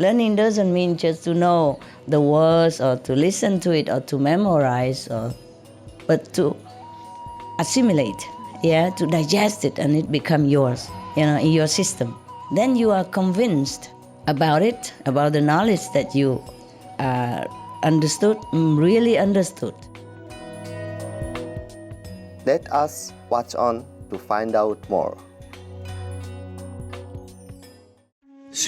Learning doesn't mean just to know the words or to listen to it or to memorize, but to assimilate, to digest it and it become yours, in your system. Then you are convinced about it, about the knowledge that you really understood. Let us watch on to find out more.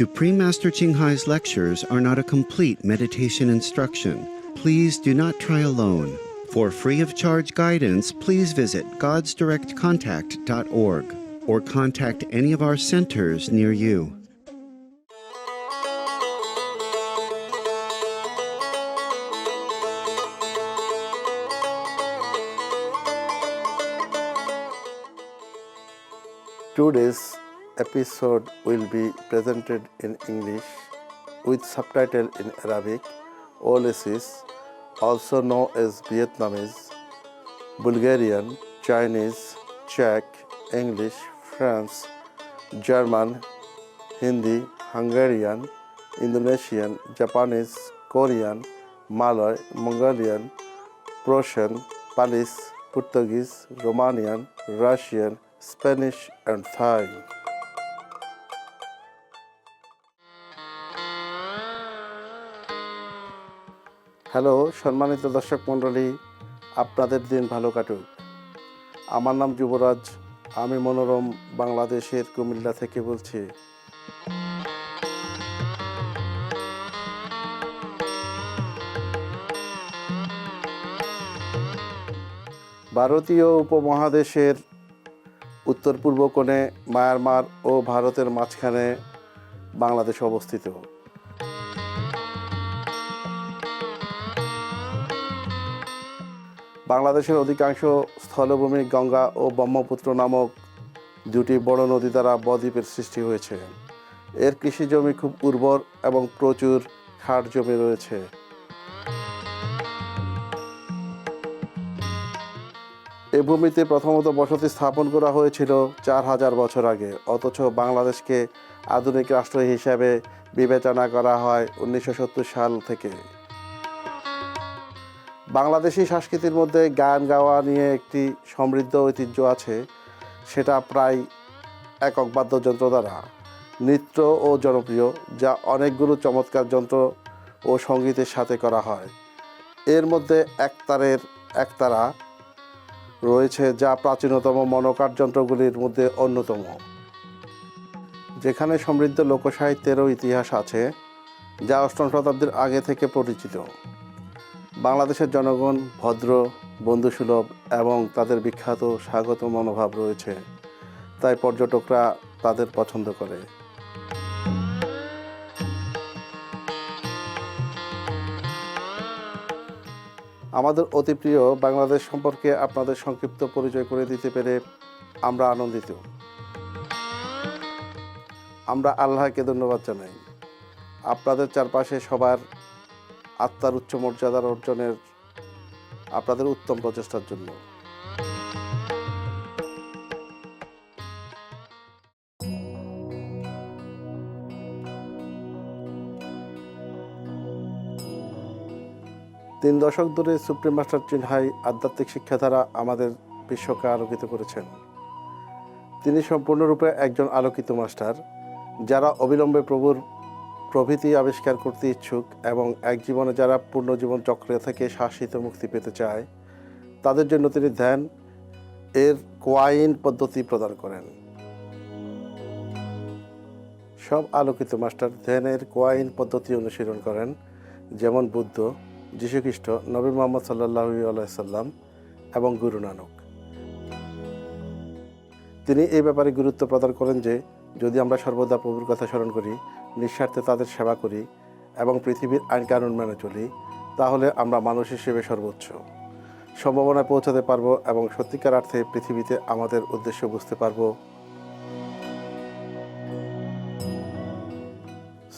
Supreme Master Ching Hai's lectures are not a complete meditation instruction. Please do not try alone. For free of charge guidance, please visit godsdirectcontact.org or contact any of our centers near you. Today's episode will be presented in English with subtitle in Arabic, Ulysses, also known as Vietnamese, Bulgarian, Chinese, Czech, English, French, German, Hindi, Hungarian, Indonesian, Japanese, Korean, Malay, Mongolian, Prussian, Polish, Portuguese, Romanian, Russian, Spanish and Thai. Hello সম্মানিত দর্শক মণ্ডলী, আপনাদের দিন ভালো কাটুক। আমার নাম যুবরাজ, আমি মনোরম বাংলাদেশের কুমিল্লা থেকে বলছি। ভারতীয় উপমহাদেশের উত্তর পূর্ব কোণে মায়ানমার ও ভারতের মাঝখানে বাংলাদেশ অবস্থিত। বাংলাদেশের অধিকাংশ স্থলভূমি গঙ্গা ও ব্রহ্মপুত্র নামক দুটি বড় নদী দ্বারা বদ্বীপের সৃষ্টি হয়েছে। এর কৃষি জমি খুব উর্বর এবং প্রচুর খাট জমি রয়েছে। এই ভূমিতে প্রথমত বসতি স্থাপন করা হয়েছিল 4000 বছর আগে, অথচ বাংলাদেশকে আধুনিক রাষ্ট্র হিসাবে বিবেচনা করা হয় 1970 সাল থেকে। বাংলাদেশি সংস্কৃতির মধ্যে গান গাওয়া নিয়ে একটি সমৃদ্ধ ঐতিহ্য আছে, সেটা প্রায় একক বাদ্যযন্ত্র দ্বারা নৃত্য ও জনপ্রিয়, যা অনেকগুলো চমৎকার যন্ত্র ও সঙ্গীতের সাথে করা হয়। এর মধ্যে একতারা রয়েছে, যা প্রাচীনতম মনোকার যন্ত্রগুলির মধ্যে অন্যতম, যেখানে সমৃদ্ধ লোকসাহিত্যেরও ইতিহাস আছে, যা 8ম শতাব্দীর আগে থেকে পরিচিত। বাংলাদেশের জনগণ ভদ্র, বন্ধুসুলভ এবং তাদের বিখ্যাত স্বাগত মনোভাব রয়েছে, তাই পর্যটকরা তাদের পছন্দ করে। আমাদের অতি প্রিয় বাংলাদেশ সম্পর্কে আপনাদের সংক্ষিপ্ত পরিচয় করে দিতে পেরে আমরা আনন্দিত। আমরা আল্লাহকে ধন্যবাদ জানাই আপনাদের চারপাশে সবার আত্মার উচ্চ মর্যাদার অর্জনের আপনাদের উত্তম প্রচেষ্টার জন্য। তিন দশক ধরে সুপ্রিম মাস্টার চিং হাই আধ্যাত্মিক শিক্ষা দ্বারা আমাদের বিশ্বকে আলোকিত করেছেন। তিনি সম্পূর্ণরূপে একজন আলোকিত মাস্টার, যারা অবিলম্বে প্রভুর প্রভৃতি আবিষ্কার করতে ইচ্ছুক এবং এক জীবনে যারা পূর্ণ জীবন চক্র থেকে শাসিত মুক্তি পেতে চায়, তাদের জন্য তিনি ধ্যান এর কোয়াইন পদ্ধতি প্রদান করেন। সব আলোকিত মাস্টার ধ্যানের কোয়াইন পদ্ধতি অনুসরণ করেন, যেমন বুদ্ধ, যীশুখ্রিস্ট, নবী মুহাম্মদ সাল্লাল্লাহু আলাইহি সাল্লাম এবং গুরু নানক। তিনি এই ব্যাপারে গুরুত্ব প্রদান করেন যে যদি আমরা সর্বদা প্রভুর কথা স্মরণ করি, নিঃস্বার্থে তাদের সেবা করি এবং পৃথিবীর আইন কানুন মেনে চলি, তাহলে আমরা মানুষ হিসেবে সর্বোচ্চ সম্ভাবনায় পৌঁছাতে পারবো এবং সত্যিকার অর্থে পৃথিবীতে আমাদের উদ্দেশ্য বুঝতে পারবো।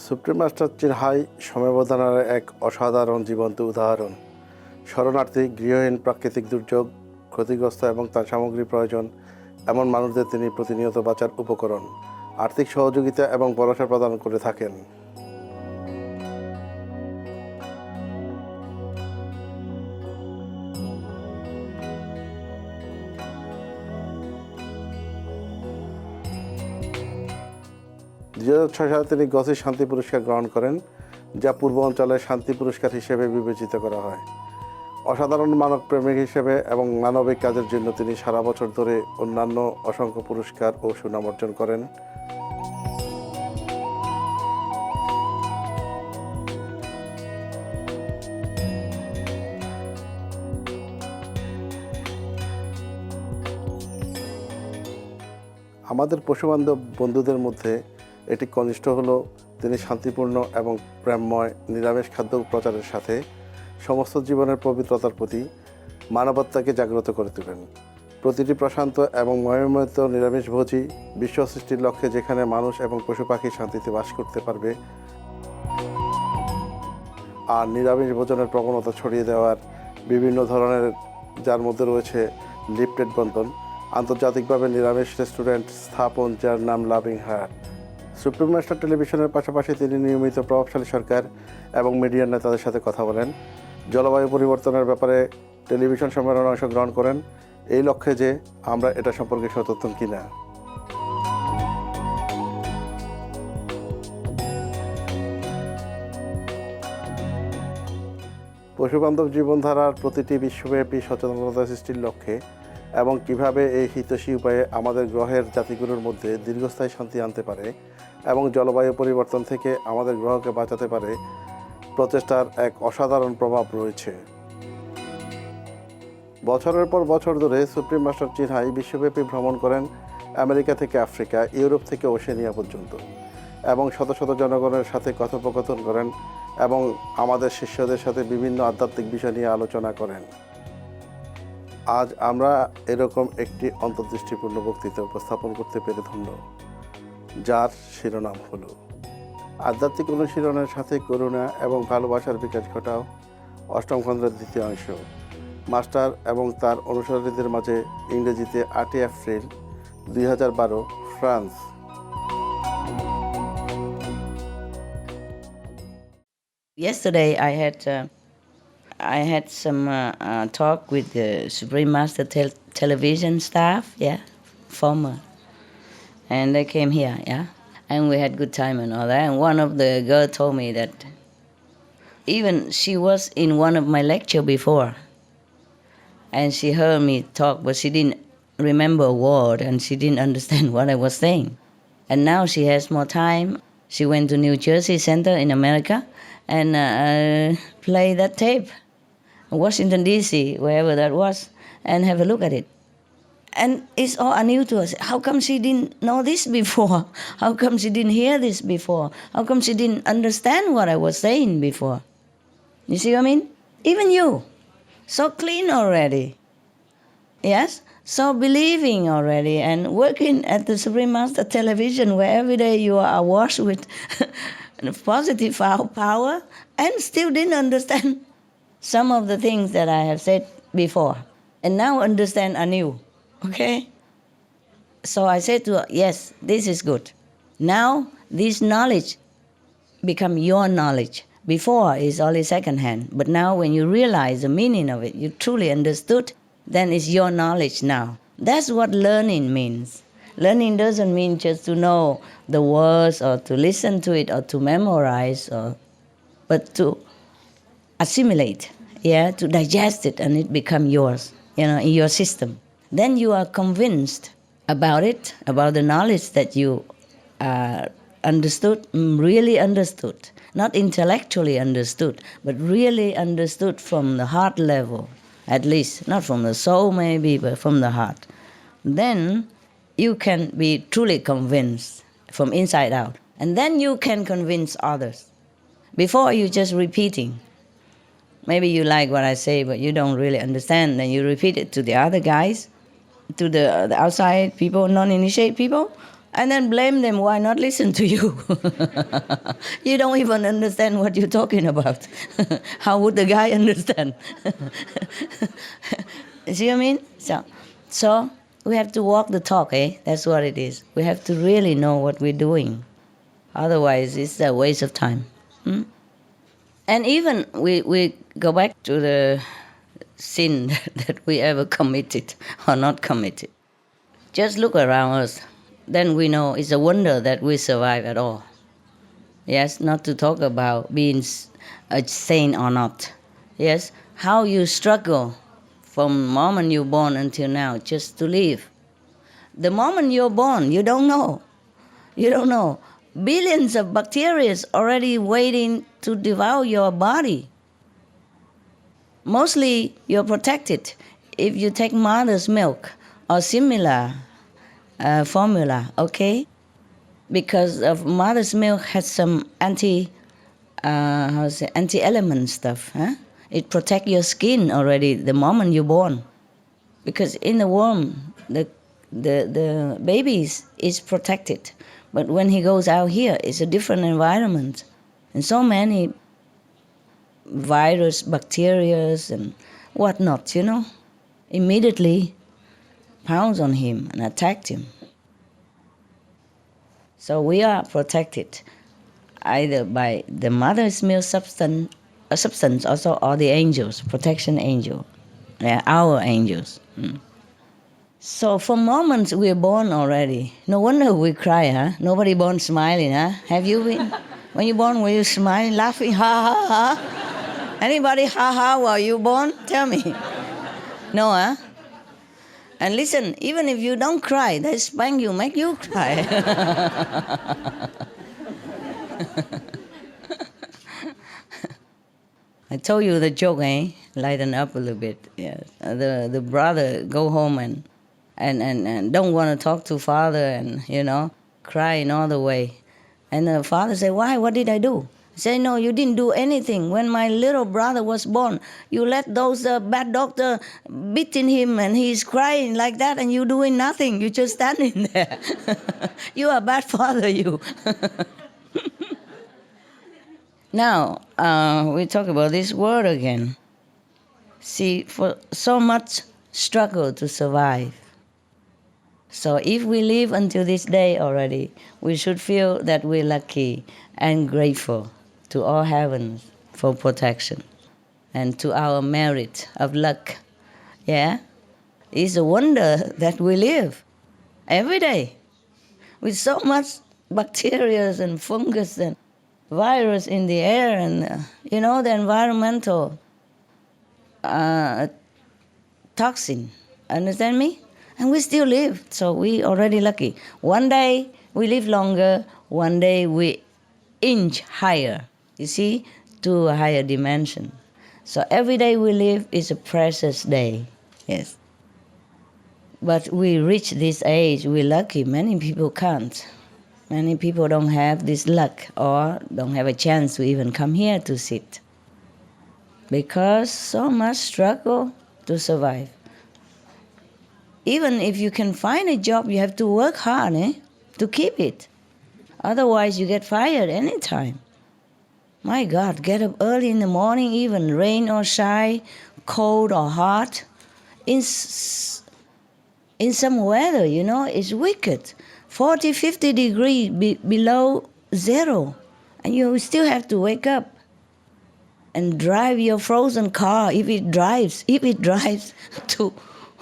সুপ্রিম মাস্টার চিং হাই সমবেদনার এক অসাধারণ জীবন্ত উদাহরণ। শরণার্থী, গৃহহীন, প্রাকৃতিক দুর্যোগ, ক্ষতিগ্রস্ত এবং তার সামগ্রী প্রয়োজন এমন মানুষদের তিনি প্রতিনিয়ত বাঁচার উপকরণ, আর্থিক সহযোগিতা এবং ভরসা প্রদান করে থাকেন। 2006 সালে তিনি গসি শান্তি পুরস্কার গ্রহণ করেন, যা পূর্ব অঞ্চলের শান্তি পুরস্কার হিসেবে বিবেচিত করা হয়। অসাধারণ মানব প্রেমিক হিসেবে এবং মানবিক কাজের জন্য তিনি সারা বছর ধরে অন্যান্য অসংখ্য পুরস্কার ও সুনাম অর্জন করেন। আমাদের পশুবান্ধব বন্ধুদের মধ্যে এটি কনিষ্ঠ হলো তিনি শান্তিপূর্ণ এবং প্রেমময় নিরামিষ খাদ্য প্রচারের সাথে সমস্ত জীবনের পবিত্রতার প্রতি মানবতাকে জাগ্রত করে তোলেন। প্রতিটি প্রশান্ত এবং মহিমান্বিত নিরামিষভোজী বিশ্ব সৃষ্টির লক্ষ্যে, যেখানে মানুষ এবং পশু পাখি শান্তিতে বাস করতে পারবে, আর নিরামিষ ভোজনের প্রবণতা ছড়িয়ে দেওয়ার বিভিন্ন ধরনের, যার মধ্যে রয়েছে লিফটেড বন্ধন, আন্তর্জাতিকভাবে নিরামিষ রেস্টুরেন্ট স্থাপন, যার নাম লাভিং হার্ট। সুপ্রিম মাস্টার টেলিভিশনের পাশাপাশি তিনি নিয়মিত প্রভাবশালী সরকার এবং মিডিয়ার নেতাদের সাথে কথা বলেন, জলবায়ু পরিবর্তনের ব্যাপারে টেলিভিশন সম্মেলনে অংশগ্রহণ করেন, এই লক্ষ্যে যে আমরা এটা সম্পর্কে সচেতন কিনা। পশুবান্ধব জীবনধারার প্রতিটি বিশ্বব্যাপী সচেতনতা সৃষ্টির লক্ষ্যে এবং কিভাবে এই হিতৈষী উপায়ে আমাদের গ্রহের জাতিগুলোর মধ্যে দীর্ঘস্থায়ী শান্তি আনতে পারে এবং জলবায়ু পরিবর্তন থেকে আমাদের গ্রহকে বাঁচাতে পারে, প্রচেষ্টার এক অসাধারণ প্রভাব রয়েছে। বছরের পর বছর ধরে সুপ্রিম মাস্টার চিং হাই বিশ্বব্যাপী ভ্রমণ করেন, আমেরিকা থেকে আফ্রিকা, ইউরোপ থেকে ওশেনিয়া পর্যন্ত, এবং শত শত জনগণের সাথে কথোপকথন করেন এবং আমাদের শিষ্যদের সাথে বিভিন্ন আধ্যাত্মিক বিষয় নিয়ে আলোচনা করেন। আজ আমরা এরকম একটি অন্তর্দৃষ্টিপূর্ণ বক্তৃতা উপস্থাপন করতে পেরে ধন্য, যার শিরোনাম হলো আধ্যাত্মিক অনুশীলনের সাথে করুণা এবং ভালোবাসার বিকাশ ঘটাও, অষ্টম খণ্ডের দ্বিতীয় অংশ। মাস্টার এবং তার অনুসারীদের মাঝে, ইংরেজিতে 8 April 2012, France. Yesterday, I had some talk with the Supreme Master television staff, former, and they came here, and we had good time and all that. And one of the girls told me that even she was in one of my lecture before, and she heard me talk, but she didn't remember a word, and she didn't understand what I was saying. And now she has more time. She went to New Jersey Center in America and play that tape, Washington D.C., wherever that was, and have a look at it. And it's all new to us. How come she didn't know this before? How come she didn't hear this before? How come she didn't understand what I was saying before? You see what I mean? Even you, so clean already. Yes? So believing already and working at the Supreme Master television, where every day you are washed with positive power, and still didn't understand some of the things that I have said before, and now understand anew. Okay? So I said to her, yes, this is good. Now this knowledge become your knowledge. Before is only secondhand, but now when you realize the meaning of it, you truly understood, then it's your knowledge now. That's what learning means. Learning doesn't mean just to know the words or to listen to it or to memorize, but to assimilate, to digest it, and it become yours, in your system. Then you are convinced about it, about the knowledge that you understood, really understood, not intellectually understood, but really understood from the heart level, at least, not from the soul maybe, but from the heart. Then you can be truly convinced from inside out, and then you can convince others. Before, you just repeating. Maybe you like what I say, but you don't really understand, then you repeat it to the other guys, to the outside people, non-initiated people, and then blame them why not listen to you. You don't even understand what you're talking about. How would the guy understand? See what I mean? So we have to walk the talk, That's what it is. We have to really know what we're doing. Otherwise, it's a waste of time. And even we go back to the sin that we ever committed or not committed. Just look around us. then we know it's a wonder that we survive at all. Yes, not to talk about being a saint or not. Yes, how you struggle from the moment you're born until now just to live. The moment you're born, you don't know. You don't know. Billions of bacteria already waiting to devour your body. Mostly you're protected if you take mother's milk or similar formula, okay? Because of mother's milk has some anti-element stuff. Huh? It protects your skin already the moment you're born. Because in the womb, the baby is protected. But when he goes out here, it's a different environment. And so many virus, bacteria, and whatnot, immediately pounce on him and attack him. So we are protected either by the mother's milk substance also, or the angels, protection angel, our angels. So for moments we're born already. No wonder we cry, huh? Nobody born smiling, huh? Have you been? When you're born, were you smiling, laughing, ha, ha, ha? Anybody ha, ha, while you born? Tell me. No, huh? And listen, even if you don't cry, they spank you, make you cry. I told you the joke, eh? Lighten up a little bit. Yes. The brother go home and don't want to talk to father and, crying all the way. And the father said, why? What did I do? He said, no, you didn't do anything. When my little brother was born, you let those bad doctor beating him and he's crying like that and you doing nothing. You just standing there. You are a bad father, you. Now, we talk about this word again. See, for so much struggle to survive. So if we live until this day already, we should feel that we're lucky and grateful to all heavens for protection and to our merit of luck. Yeah? It's a wonder that we live every day with so much bacteria and fungus and virus in the air and, the environmental toxin. Understand me? And we still live, so we already lucky. One day we live longer, one day we inch higher, you see, to a higher dimension. So every day we live is a precious day, yes. But we reach this age, we're lucky. Many people can't. Many people don't have this luck or don't have a chance to even come here to sit. Because so much struggle to survive. Even if you can find a job, you have to work hard to keep it. Otherwise, you get fired anytime. My God, get up early in the morning, even rain or shine, cold or hot. In some weather, it's wicked. 40, 50 degrees below zero. And you still have to wake up and drive your frozen car if it drives to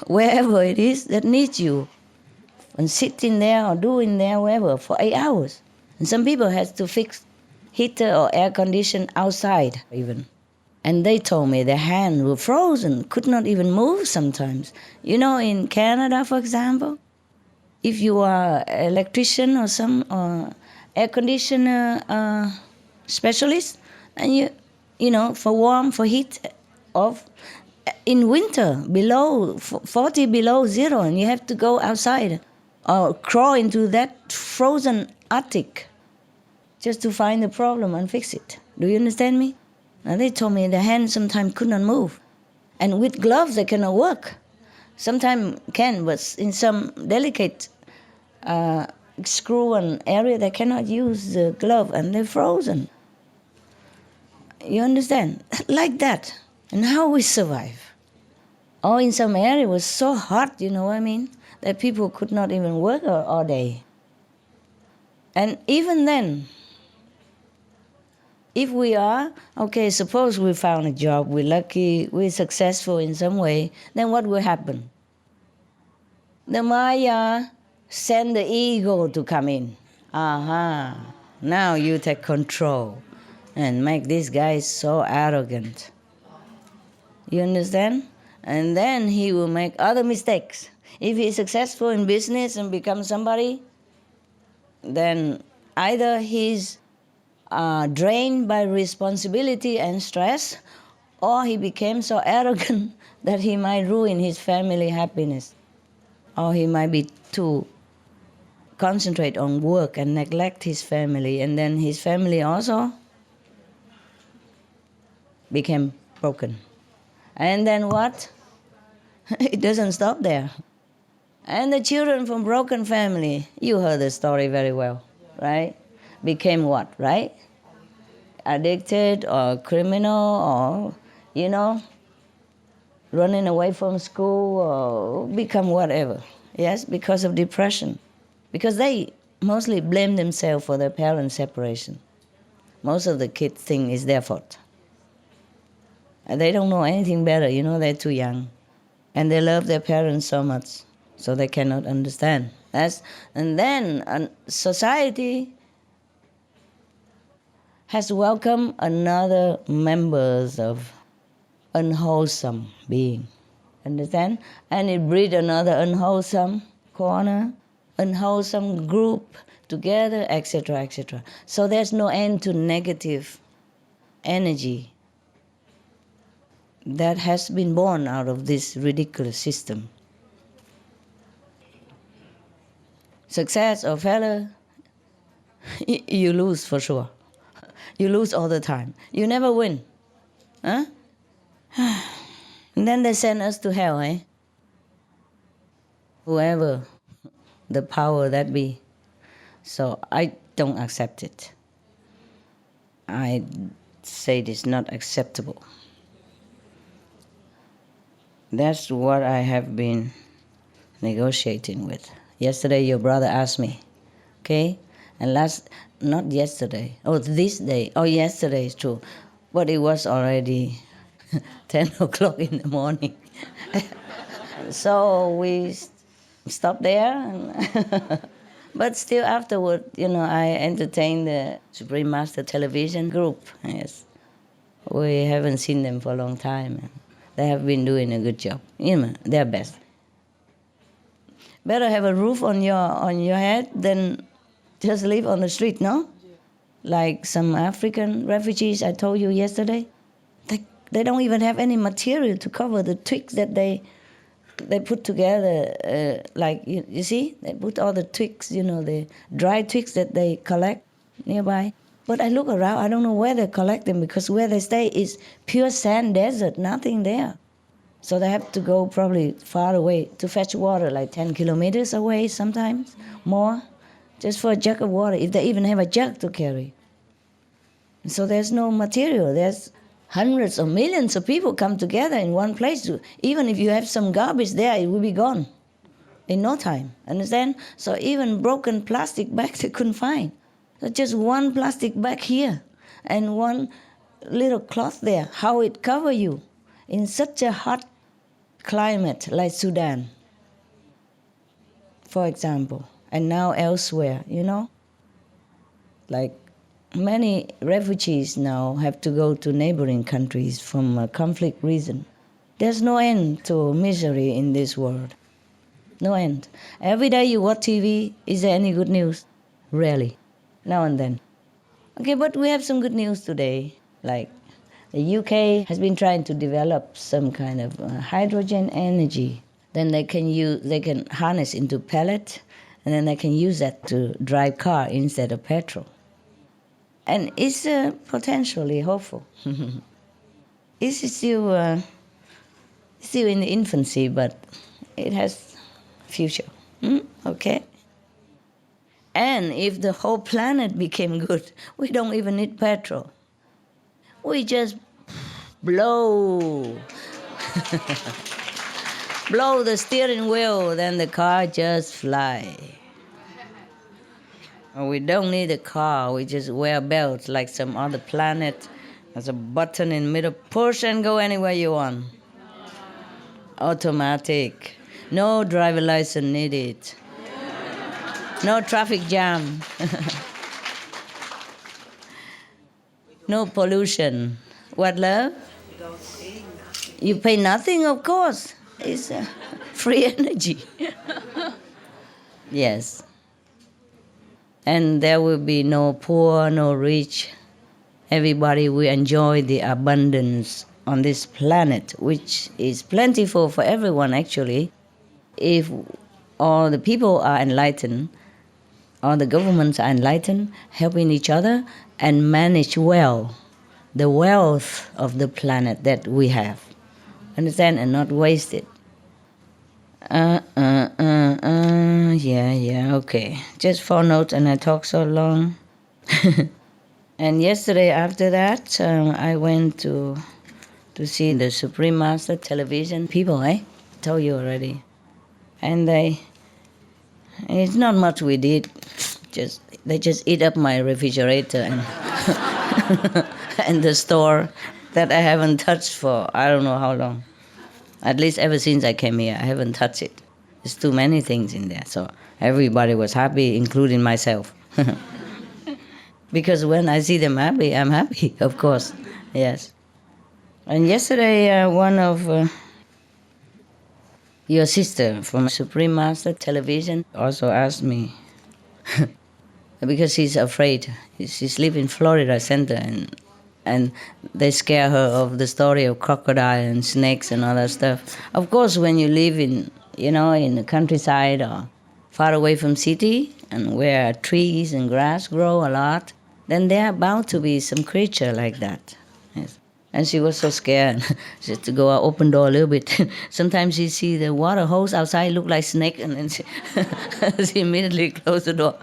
wherever it is that needs you, and sitting there or doing there wherever for 8 hours. And some people have to fix heater or air condition outside even. And they told me their hands were frozen, could not even move sometimes. In Canada, for example, if you are an electrician or some air conditioner specialist, and for warm, for heat, in winter, below 40 below zero, and you have to go outside or crawl into that frozen attic just to find the problem and fix it. Do you understand me? And they told me their hands sometimes could not move. And with gloves, they cannot work. Sometimes can, but in some delicate screw and area, they cannot use the glove, and they're frozen. You understand? Like that. And how we survive. Or in some area it was so hot, that people could not even work all day. And even then, if we are, suppose we found a job, we're lucky, we're successful in some way, then what will happen? The Maya send the ego to come in. Now you take control and make this guy so arrogant. You understand? And then he will make other mistakes. If he is successful in business and becomes somebody, then either he's drained by responsibility and stress, or he became so arrogant that he might ruin his family happiness. Or he might be too concentrate on work and neglect his family, and then his family also became broken. And then what? It doesn't stop there. And the children from broken family, you heard the story very well, right? Became what, right? Addicted or criminal or, running away from school or become whatever. Yes, because of depression. Because they mostly blame themselves for their parents' separation. Most of the kids think it's their fault. And they don't know anything better, they're too young. And they love their parents so much, so they cannot understand. And then society has welcomed another members of unwholesome being. Understand? And it breed another unwholesome corner, unwholesome group together, etc., etc. So there's no end to negative energy that has been born out of this ridiculous system. Success or failure, you lose for sure. You lose all the time. You never win. Huh? And then they send us to hell, eh? Whoever the power that be. So I don't accept it. I say it is not acceptable. That's what I have been negotiating with. Yesterday your brother asked me, okay? And not yesterday, this day. Yesterday is true. But it was already 10 o'clock in the morning. So we stopped there. But still afterward, I entertained the Supreme Master television group. Yes. We haven't seen them for a long time. They have been doing a good job. Their best. Better have a roof on your head than just live on the street, no? Like some African refugees I told you yesterday. They don't even have any material to cover the twigs that they put together. You see, they put all the twigs, the dry twigs that they collect nearby. But I look around, I don't know where they collect them because where they stay is pure sand desert, nothing there. So they have to go probably far away to fetch water, like 10 kilometers away sometimes, more, just for a jug of water, if they even have a jug to carry. So there's no material. There's hundreds of millions of people come together in one place. Even if you have some garbage there, it will be gone in no time, understand? So even broken plastic bags they couldn't find. So just one plastic bag here and one little cloth there, how it cover you in such a hot climate like Sudan, for example, and now elsewhere, like many refugees now have to go to neighboring countries from a conflict reason. There's no end to misery in this world. No end. Every day you watch TV, is there any good news? Rarely. Now and then. Okay, but we have some good news today. Like the UK has been trying to develop some kind of hydrogen energy. Then they can harness into pellet, and then they can use that to drive car instead of petrol. And it's potentially hopeful. It's still in the infancy, but it has future. Okay? And if the whole planet became good, we don't even need petrol. We just blow. Blow the steering wheel, then the car just fly. We don't need a car, we just wear belts like some other planet. There's a button in the middle, push and go anywhere you want. Automatic, no driver license needed. No traffic jam. No pollution. What, love? You pay nothing, of course. It's free energy. Yes. And there will be no poor, no rich. Everybody will enjoy the abundance on this planet, which is plentiful for everyone, actually. If all the people are enlightened, all the governments are enlightened, helping each other, and manage well the wealth of the planet that we have. Understand? And not waste it. Yeah, okay. Just 4 notes and I talk so long. And yesterday after that, I went to see the Supreme Master television people, Told you already. And it's not much we did. They just eat up my refrigerator and and the store that I haven't touched for I don't know how long. At least ever since I came here, I haven't touched it. There's too many things in there. So everybody was happy, including myself. Because when I see them happy, I'm happy, of course. Yes. And yesterday, one of your sister from Supreme Master Television also asked me, because she's afraid. She's live in Florida Center, and they scare her of the story of crocodile and snakes and all that stuff. Of course, when you live in the countryside or far away from city and where trees and grass grow a lot, then there are bound to be some creature like that. Yes. And she was so scared. She had to go out, open door a little bit. Sometimes she see the water hose outside look like snake, and then she immediately closed the door.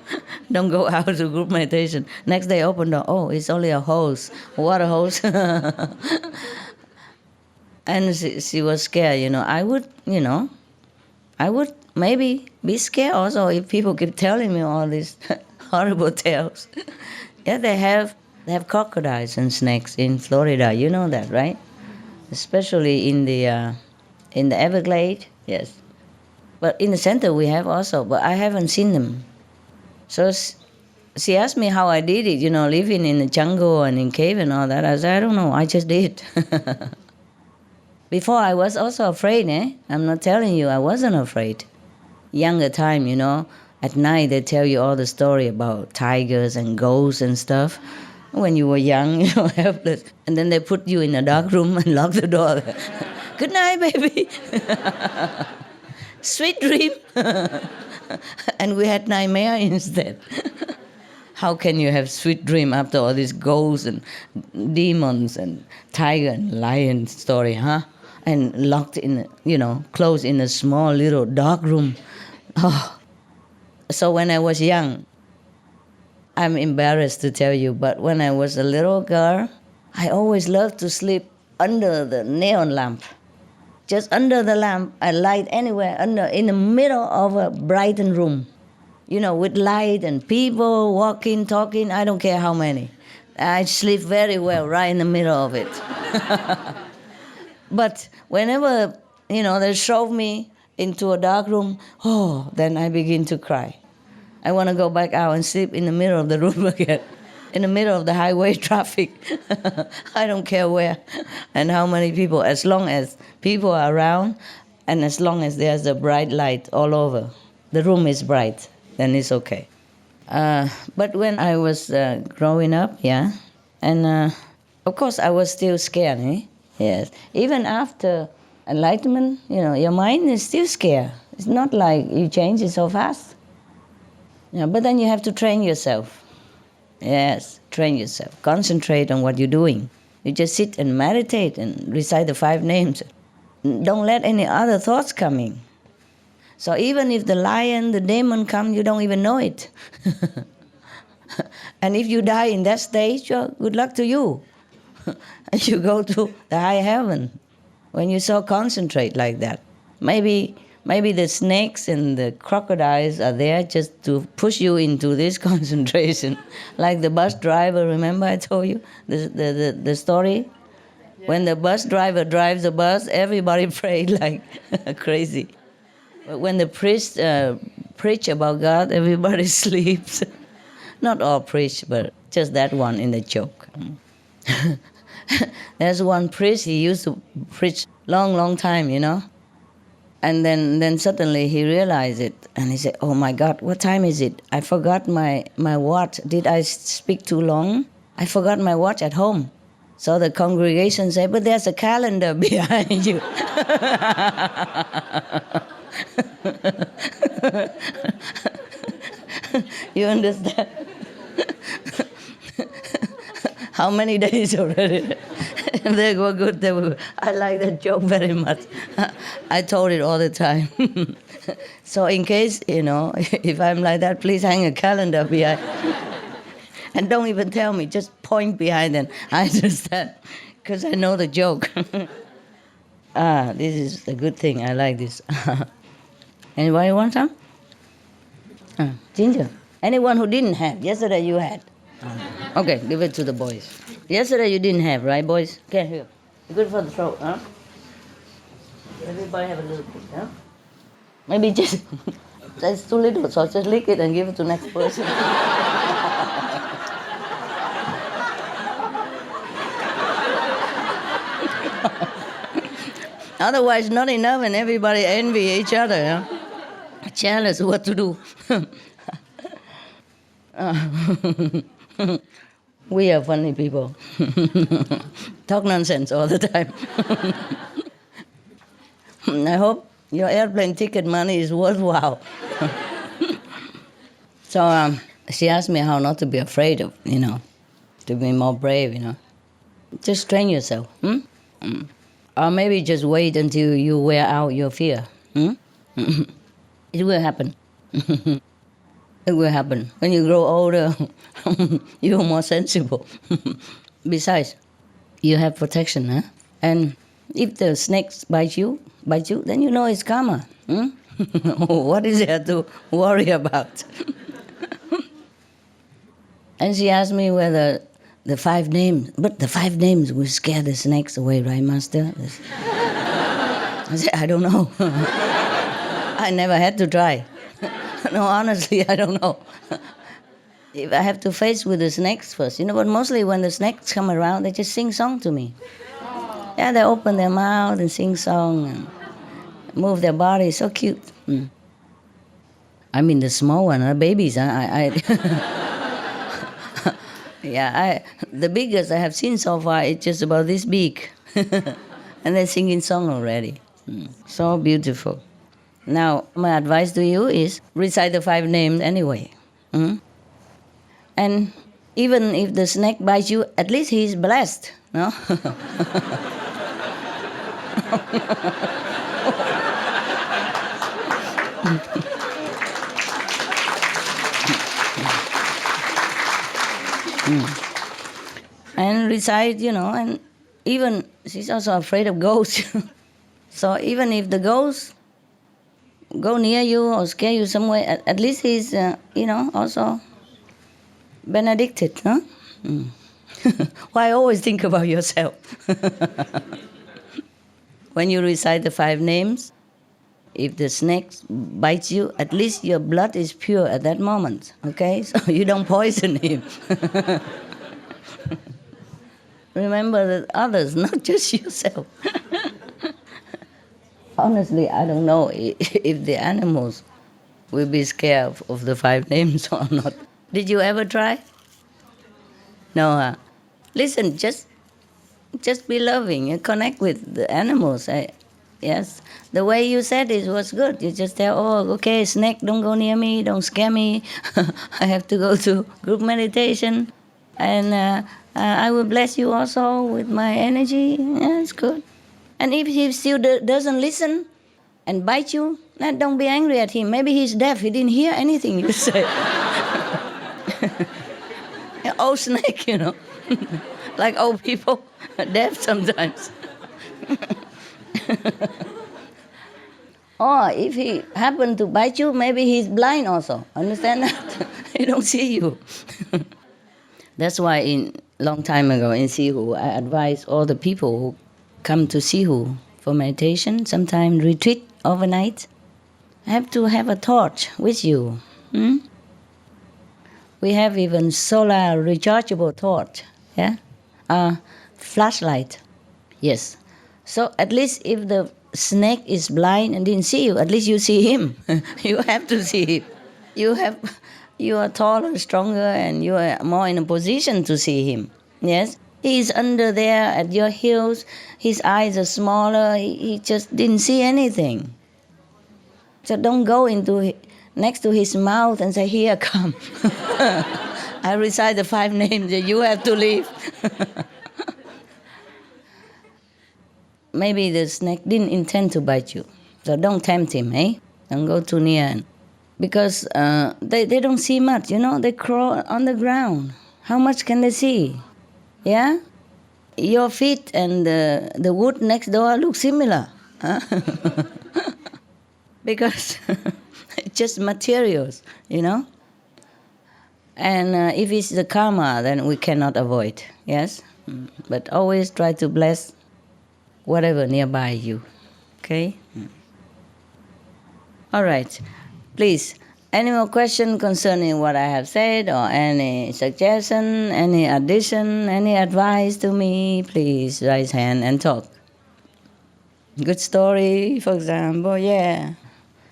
Don't go out to group meditation. Next day, open door. Oh, it's only a hose, water hose. And she was scared. I would maybe be scared also if people keep telling me all these horrible tales. Yeah, they have crocodiles and snakes in Florida. You know that, right? Especially in the Everglades. Yes. But in the center we have also, but I haven't seen them. So she asked me how I did it, living in the jungle and in cave and all that. I said, I don't know, I just did. Before I was also afraid, I'm not telling you I wasn't afraid. Younger time, at night they tell you all the story about tigers and ghosts and stuff. When you were young, helpless. And then they put you in a dark room and lock the door. Good night, baby. Sweet dream. And we had nightmare instead. How can you have sweet dream after all these ghosts and demons and tiger and lion story, huh? And locked in, closed in a small little dark room. Oh. So when I was young, I'm embarrassed to tell you, but when I was a little girl, I always loved to sleep under the neon lamp. Just under the lamp, I light anywhere, in the middle of a brightened room. With light and people walking, talking, I don't care how many. I sleep very well right in the middle of it. But whenever, they shove me into a dark room, then I begin to cry. I want to go back out and sleep in the middle of the room again, in the middle of the highway traffic. I don't care where and how many people, as long as people are around and as long as there's a bright light all over, the room is bright, then it's okay. But when I was growing up, and of course I was still scared, Yes. Even after enlightenment, your mind is still scared. It's not like you change it so fast. Yeah, but then you have to train yourself. Yes, train yourself. Concentrate on what you're doing. You just sit and meditate and recite the 5 names. Don't let any other thoughts come in. So even if the lion, the demon come, you don't even know it. And if you die in that stage, good luck to you. And you go to the high heaven when you so concentrate like that. Maybe the snakes and the crocodiles are there just to push you into this concentration. Like the bus driver, remember I told you the story? When the bus driver drives the bus, everybody prayed like crazy. But when the priest preach about God, everybody sleeps. Not all preach, but just that one in the joke. There's one priest, he used to preach long time, And then suddenly he realized it, and he said, "Oh my God, what time is it? I forgot my watch. Did I speak too long? I forgot my watch at home." So the congregation said, "But there's a calendar behind you." You understand? How many days already? They were good. They were. I like that joke very much. I told it all the time. So in case, if I'm like that, please hang a calendar behind. And don't even tell me, just point behind and I understand, because I know the joke. This is a good thing. I like this. Anybody want some? Ginger. Anyone who didn't have? Yesterday you had. Okay, give it to the boys. Yesterday you didn't have, right, boys? Okay, here. Good for the throat, huh? Everybody have a little bit, huh? Maybe just, that's too little, so just lick it and give it to the next person. Otherwise, not enough, and everybody envy each other, huh? Jealous what to do. We are funny people. Talk nonsense all the time. I hope your airplane ticket money is worthwhile. So she asked me how not to be afraid of, to be more brave, Just train yourself. Or maybe just wait until you wear out your fear. It will happen. It will happen. When you grow older, you're more sensible. Besides, you have protection, huh? And if the snakes bite you, then you know it's karma. What is there to worry about? And she asked me whether the 5 names, but the 5 names will scare the snakes away, right, Master? I said, I don't know. I never had to try. No, honestly, I don't know. If I have to face with the snakes first, but mostly when the snakes come around, they just sing song to me. Yeah, they open their mouth and sing song and move their body, so cute. I mean the small one, the babies. The biggest I have seen so far is just about this big. And they're singing song already. So beautiful. Now, my advice to you is recite the 5 names anyway. And even if the snake bites you, at least he's blessed, no? And recite, and even she's also afraid of ghosts. So even if the ghost go near you or scare you somewhere, at least he's, also benedicted, huh? Why always think about yourself? When you recite the 5 names, if the snake bites you, at least your blood is pure at that moment, okay? So you don't poison him. Remember that others, not just yourself. Honestly, I don't know if the animals will be scared of the 5 names or not. Did you ever try? No, huh? Listen, just be loving and connect with the animals. Yes, the way you said it was good. You just tell, okay, snake, don't go near me, don't scare me. I have to go to group meditation, and I will bless you also with my energy. Yeah, it's good. And if he still doesn't listen and bite you, then don't be angry at him. Maybe he's deaf. He didn't hear anything you said. Old snake, like old people, deaf sometimes. Or if he happened to bite you, maybe he's blind also. Understand that? He don't see you. That's why long time ago in Sihu, I advise all the people who come to Sihu for meditation, sometimes retreat overnight. have to have a torch with you. Hmm? We have even solar rechargeable torch, yeah? Flashlight, yes. So at least if the snake is blind and didn't see you, at least you see him. You have to see him. You are taller, stronger, and you are more in a position to see him. Yes, he's under there at your heels. His eyes are smaller. He just didn't see anything. So don't go next to his mouth and say, "Here, come." I recite the 5 names that you have to leave. Maybe the snake didn't intend to bite you. So don't tempt him, eh? Don't go too near. Because they don't see much, they crawl on the ground. How much can they see? Yeah? Your feet and the wood next door look similar. Huh? Because it's just materials, And if it's the karma, then we cannot avoid, yes? But always try to bless whatever nearby you, okay? All right. Please, any more question concerning what I have said or any suggestion, any addition, any advice to me, please raise hand and talk. Good story, for example, yeah.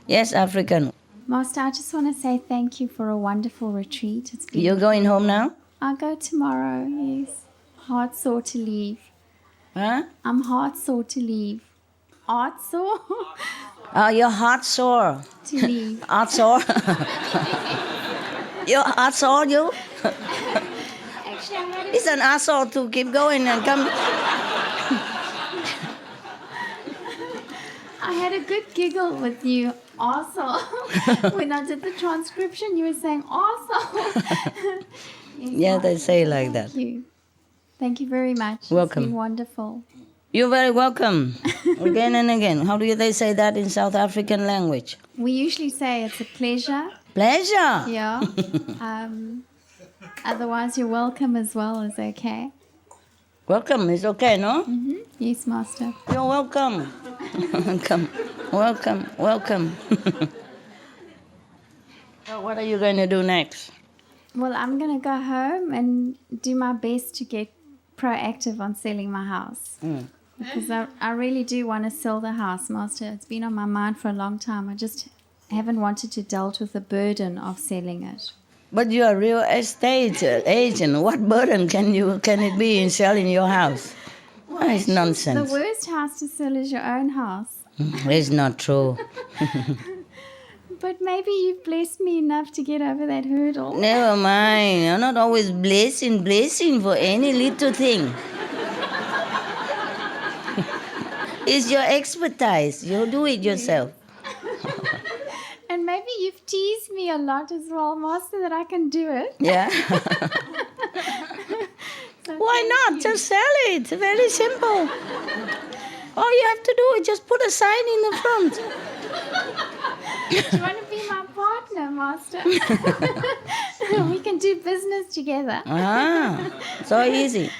Yes, African. Master, I just want to say thank you for a wonderful retreat. It's been. You're going home now? I'll go tomorrow, yes. Heart sore to leave. Huh? I'm heart sore to leave. Heart sore? Oh, your heart sore. To leave. Heart sore? Your heart sore, you? Actually, It's an asshole to keep going and come. I had a good giggle with you also. When I did the transcription, you were saying also. Yeah, they say like that. Thank you. Thank you very much. Welcome. It's been wonderful. You're very welcome. Again and again. How do they say that in South African language? We usually say it's a pleasure. Pleasure. Yeah. Otherwise, you're welcome as well is okay. Welcome is okay, no? Mm-hmm. Yes, Master. You're welcome. Welcome. So what are you going to do next? Well, I'm going to go home and do my best to get proactive on selling my house. Because I really do want to sell the house, Master. It's been on my mind for a long time. I just haven't wanted to deal with the burden of selling it. But you're a real estate agent. What burden can it be in selling your house? Well, it's nonsense. The worst house to sell is your own house. It's not true. But maybe you've blessed me enough to get over that hurdle. Never mind. You're not always blessing for any little thing. It's your expertise. You do it yourself. And maybe you've teased me a lot as well, Master, that I can do it. Yeah. So Why thank not? you. Just sell it. Very simple. All you have to do is just put a sign in the front. Do you want to be my partner, Master? We can do business together. So easy.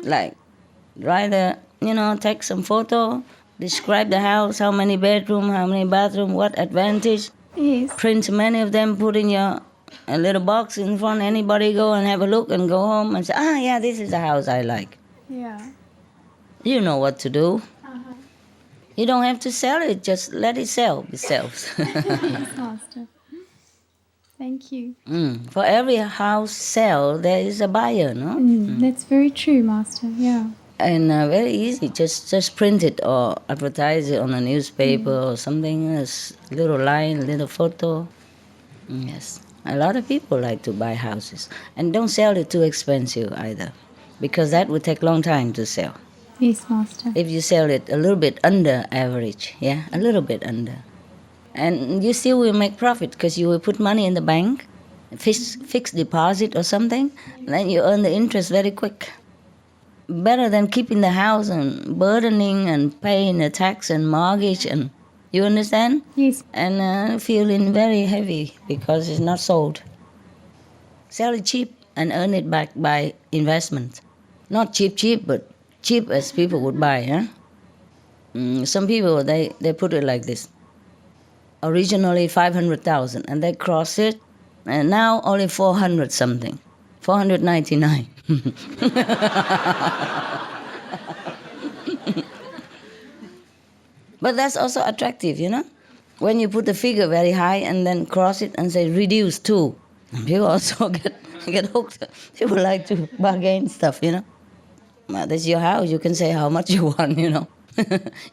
Like, take some photo, describe the house, how many bedroom, how many bathroom, what advantage. Yes. Print many of them, put in a little box in front. Anybody go and have a look and go home and say, yeah, this is the house I like. Yeah. You know what to do. You don't have to sell it, just let it sell itself. Yes, Master. Thank you. For every house sell, there is a buyer, no? That's very true, Master. Yeah. And very easy, just print it or advertise it on a newspaper or something, a little line, a little photo. Yes, a lot of people like to buy houses. And don't sell it too expensive either, because that would take a long time to sell. Yes, Master. If you sell it a little bit under average, a little bit under. And you still will make profit because you will put money in the bank, fixed deposit or something, then you earn the interest very quick. Better than keeping the house and burdening and paying the tax and mortgage, and you understand? Yes. And feeling very heavy because it's not sold. Sell it cheap and earn it back by investment. Not cheap, but cheap as people would buy. Some people, they put it like this. originally 500,000, and they cross it, and now only 400 something, 499. But that's also attractive, you know? When you put the figure very high and then cross it and say reduce to, people also get hooked. People like to bargain stuff, you know? Well, that's your house. You can say how much you want, you know?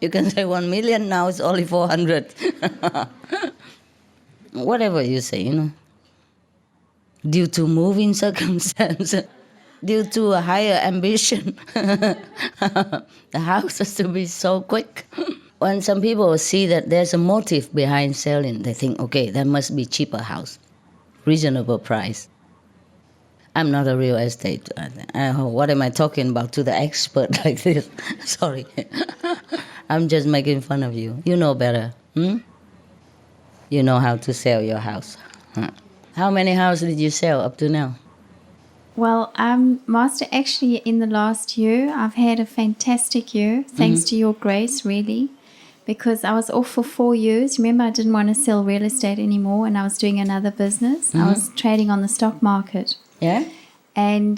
You can say 1 million, now it's only 400. Whatever you say, you know? Due to moving circumstances, due to a higher ambition, the house has to be so quick. When some people see that there's a motive behind selling, they think, okay, there must be cheaper house, reasonable price. I'm not a real estate. What am I talking about to the expert like this? Sorry. I'm just making fun of you. You know better. You know how to sell your house. How many houses did you sell up to now? Well, Master, actually in the last year, I've had a fantastic year, thanks to your grace, really. Because I was off for 4 years. Remember, I didn't want to sell real estate anymore, and I was doing another business. I was trading on the stock market. Yeah? And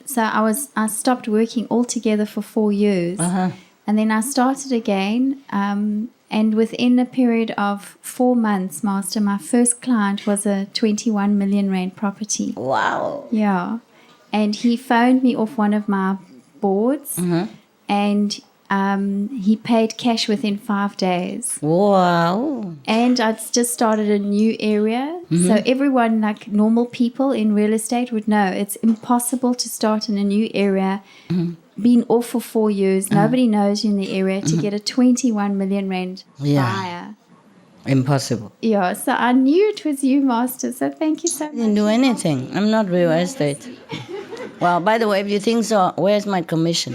so I stopped working altogether for 4 years. And then I started again. And within a period of 4 months, Master, my first client was a 21 million rand property. Wow. Yeah. And he phoned me off one of my boards, and he paid cash within 5 days. Wow. And I'd just started a new area. So everyone, like normal people in real estate, would know it's impossible to start in a new area, been off for 4 years, nobody knows you in the area, to get a 21 million rand buyer. Impossible. Yeah, so I knew it was you, Master, so thank you so I much. didn't do anything. I'm not real estate. Well, by the way, if you think so, where's my commission?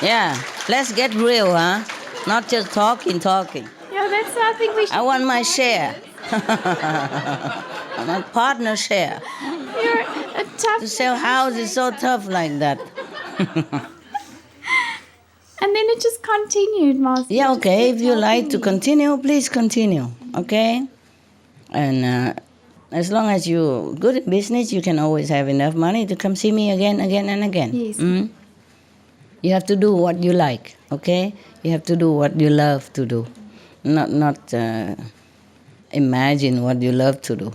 Yeah, let's get real, huh? Not just talking. Yeah, that's what I think we should. I want my share. My partner share. You're a tough. To sell house is so tough like that. And then it just continued, Master. Yeah, It just okay. kept If you like to helping me. continue, please continue. Okay? And as long as you're good at business, you can always have enough money to come see me again and again. Yes. You have to do what you like, okay? You have to do what you love to do. Not imagine what you love to do.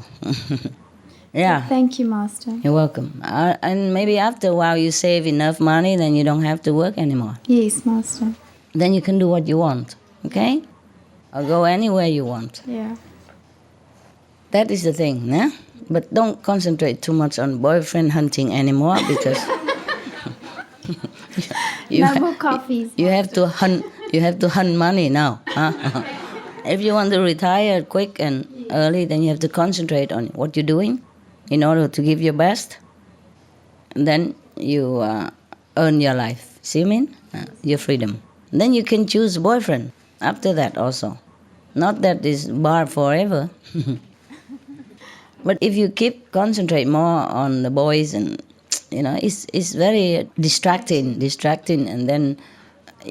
Yeah. Thank you, Master. You're welcome. And maybe after a while you save enough money, then you don't have to work anymore. Yes, Master. Then you can do what you want, okay? Or go anywhere you want. Yeah. That is the thing, né? But don't concentrate too much on boyfriend hunting anymore because No more coffees. you have to hunt. You have to hunt money now. Huh? If you want to retire quick and early, then you have to concentrate on what you're doing in order to give your best. And then you earn your life. See what I mean? Your freedom. And then you can choose boyfriend after that also. Not that it's bar forever. But if you keep concentrate more on the boys, and it's very distracting, and then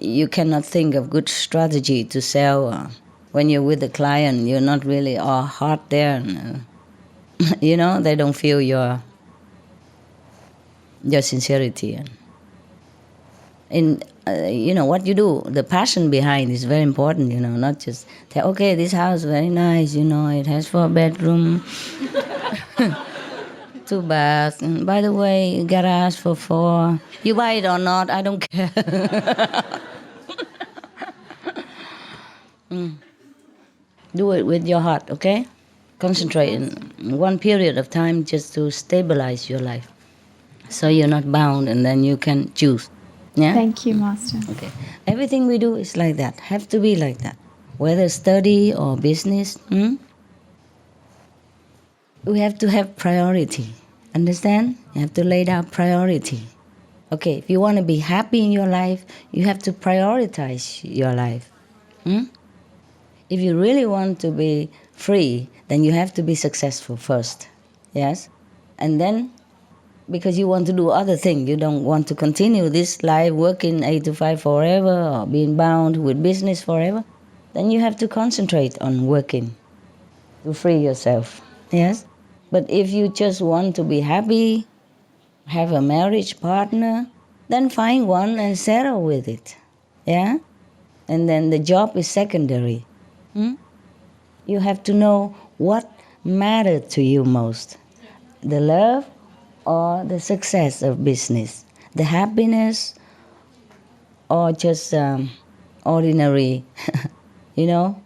you cannot think of good strategy to sell. When you're with the client, you're not really all heart there. They don't feel your sincerity. What you do, the passion behind is very important, not just tell, okay, this house is very nice, it has 4 bedrooms, 2 baths, and by the way, garage for 4. You buy it or not, I don't care. Do it with your heart, okay? Concentrate in one period of time just to stabilize your life. So you're not bound, and then you can choose. Yeah? Thank you, Master. Okay. Everything we do is like that. Have to be like that. Whether study or business, we have to have priority. Understand? You have to lay down priority. Okay, if you want to be happy in your life, you have to prioritize your life. If you really want to be free, then you have to be successful first. Yes? And then because you want to do other things. You don't want to continue this life working 8 to 5 forever or being bound with business forever, then you have to concentrate on working to free yourself. Yes? But if you just want to be happy, have a marriage partner, then find one and settle with it. Yeah? And then the job is secondary. You have to know what matters to you most. The love or the success of business, the happiness or just ordinary, you know,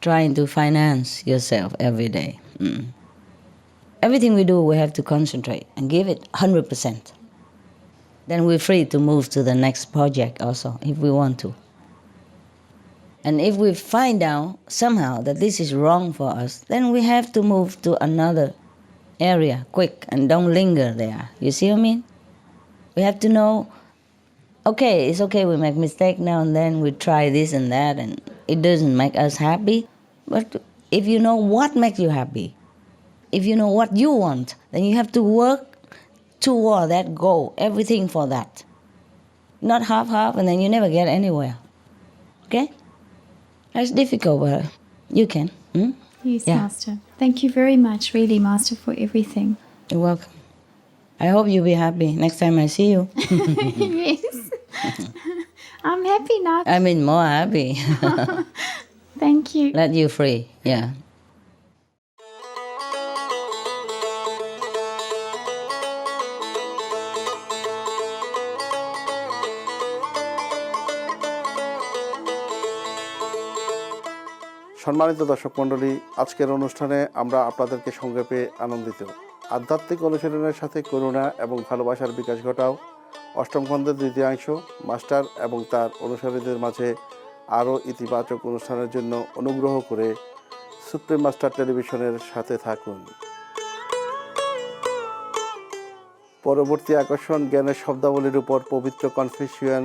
trying to finance yourself every day. Everything we do, we have to concentrate and give it 100%. Then we're free to move to the next project also, if we want to. And if we find out somehow that this is wrong for us, then we have to move to another area quick and don't linger there. You see what I mean? We have to know, okay, it's okay we make mistake now and then, we try this and that and it doesn't make us happy. But if you know what makes you happy, if you know what you want, then you have to work toward that goal, everything for that. Not half-half and then you never get anywhere. Okay? That's difficult, but you can. Yes, Yeah. Master. Thank you very much, really, Master, for everything. You're welcome. I hope you'll be happy next time I see you. Yes. I'm happy now. I mean, more happy. Thank you. Let you free, yeah. সম্মানিত দর্শক মণ্ডলী, আজকের অনুষ্ঠানে আমরা আপনাদেরকে সঙ্গে পেয়ে আনন্দিত। আধ্যাত্মিক অনুশীলনের সাথে করুণা এবং ভালোবাসার বিকাশ ঘটাও অষ্টম খণ্ডের দ্বিতীয়াংশ। মাস্টার এবং তার অনুসারীদের মাঝে আরও ইতিবাচক অনুষ্ঠানের জন্য অনুগ্রহ করে সুপ্রিম মাস্টার টেলিভিশনের সাথে থাকুন। পরবর্তী আকর্ষণ জ্ঞানের শব্দাবলীর উপর পবিত্র কনফুসিয়ান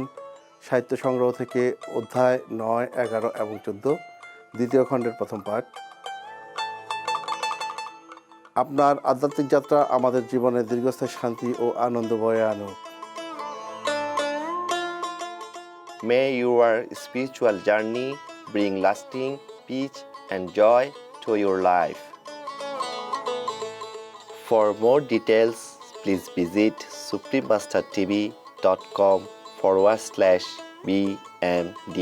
সাহিত্য সংগ্রহ থেকে অধ্যায় 9, 11 এবং 14, দ্বিতীয় খণ্ডের প্রথম পাঠ। আপনার আধ্যাত্মিক যাত্রা আমাদের জীবনে দীর্ঘস্থায়ী শান্তি ও আনন্দ বয়ে আনুক। May your spiritual journey bring lasting peace and joy to your life. For more details, please visit suprememastertv.com/BMD.